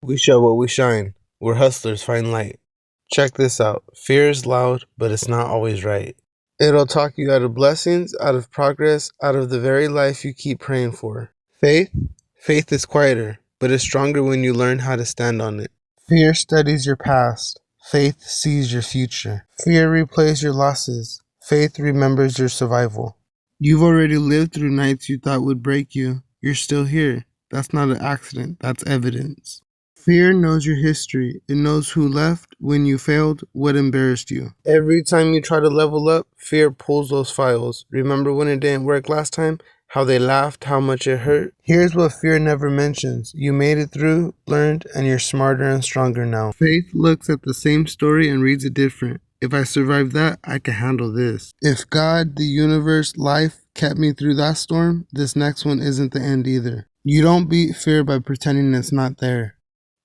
We show what we shine. We're hustlers, find light. Check this out. Fear is loud, but it's not always right. It'll talk you out of blessings, out of progress, out of the very life you keep praying for. Faith? Faith is quieter, but it's stronger when you learn how to stand on it. Fear studies your past. Faith sees your future. Fear replays your losses. Faith remembers your survival. You've already lived through nights you thought would break you. You're still here. That's not an accident. That's evidence. Fear knows your history. It knows who left, when you failed, what embarrassed you. Every time you try to level up, fear pulls those files. Remember when it didn't work last time? How they laughed, how much it hurt? Here's what fear never mentions. You made it through, learned, and you're smarter and stronger now. Faith looks at the same story and reads it different. If I survived that, I can handle this. If God, the universe, life kept me through that storm, this next one isn't the end either. You don't beat fear by pretending it's not there.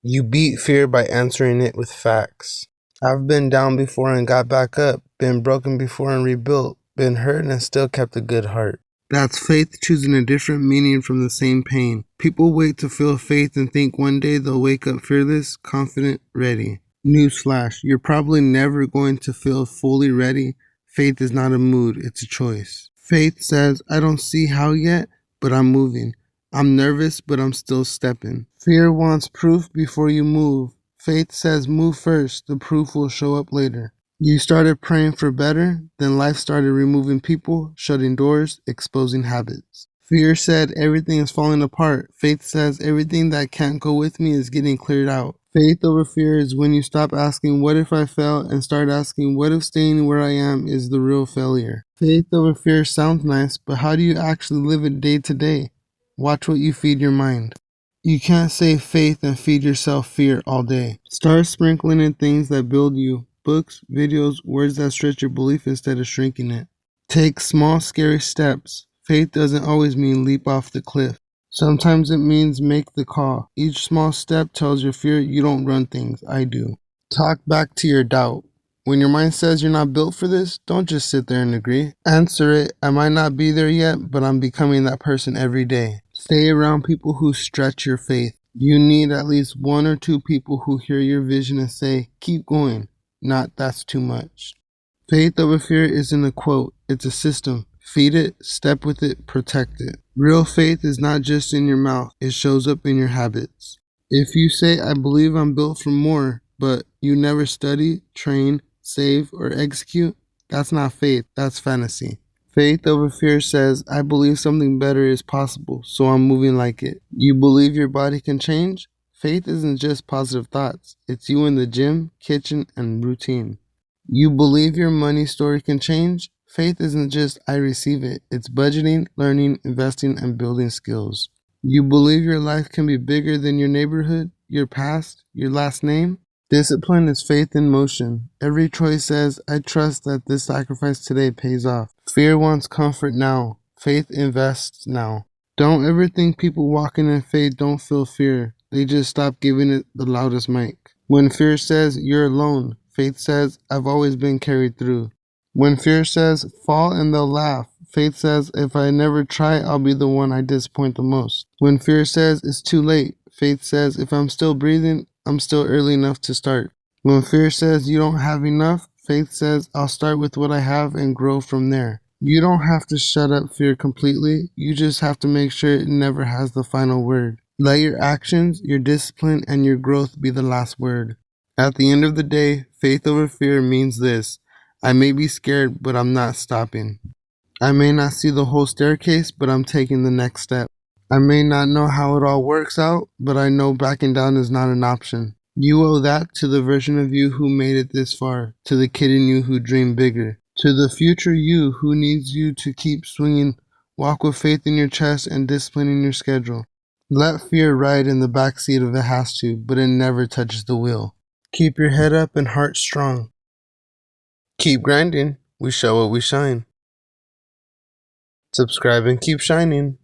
You beat fear by answering it with facts. I've been down before and got back up, been broken before and rebuilt, been hurt and still kept a good heart. That's faith choosing a different meaning from the same pain. People wait to feel faith and think one day they'll wake up fearless, confident, ready. Newsflash, you're probably never going to feel fully ready. Faith is not a mood, it's a choice. Faith says, I don't see how yet, but I'm moving. I'm nervous, but I'm still stepping. Fear wants proof before you move. Faith says move first, the proof will show up later. You started praying for better, then life started removing people, shutting doors, exposing habits. Fear said everything is falling apart. Faith says everything that can't go with me is getting cleared out. Faith over fear is when you stop asking what if I fail and start asking what if staying where I am is the real failure. Faith over fear sounds nice, but how do you actually live it day to day? Watch what you feed your mind. You can't say faith and feed yourself fear all day. Start sprinkling in things that build you. Books, videos, words that stretch your belief instead of shrinking it. Take small, scary steps. Faith doesn't always mean leap off the cliff. Sometimes it means make the call. Each small step tells your fear you don't run things. I do. Talk back to your doubt. When your mind says you're not built for this, don't just sit there and agree. Answer it. I might not be there yet, but I'm becoming that person every day. Stay around people who stretch your faith. You need at least one or two people who hear your vision and say, keep going. Not that's too much. Faith over fear isn't a quote, it's a system. Feed it, step with it, protect it. Real faith is not just in your mouth, it shows up in your habits. If you say, I believe I'm built for more, but you never study, train, save, or execute, that's not faith, that's fantasy. Faith over fear says, I believe something better is possible, so I'm moving like it. You believe your body can change? Faith isn't just positive thoughts. It's you in the gym, kitchen, and routine. You believe your money story can change? Faith isn't just I receive it. It's budgeting, learning, investing, and building skills. You believe your life can be bigger than your neighborhood, your past, your last name? Discipline is faith in motion. Every choice says, I trust that this sacrifice today pays off. Fear wants comfort now. Faith invests now. Don't ever think people walking in faith don't feel fear. They just stop giving it the loudest mic. When fear says, you're alone, faith says, I've always been carried through. When fear says, fall and they'll laugh, faith says, if I never try, I'll be the one I disappoint the most. When fear says, it's too late, faith says, if I'm still breathing, I'm still early enough to start. When fear says, you don't have enough, faith says, I'll start with what I have and grow from there. You don't have to shut up fear completely. You just have to make sure it never has the final word. Let your actions, your discipline, and your growth be the last word. At the end of the day, faith over fear means this. I may be scared, but I'm not stopping. I may not see the whole staircase, but I'm taking the next step. I may not know how it all works out, but I know backing down is not an option. You owe that to the version of you who made it this far, to the kid in you who dreamed bigger, to the future you who needs you to keep swinging. Walk with faith in your chest and discipline in your schedule. Let fear ride in the backseat if it has to, but it never touches the wheel. Keep your head up and heart strong. Keep grinding. We show what we shine. Subscribe and keep shining.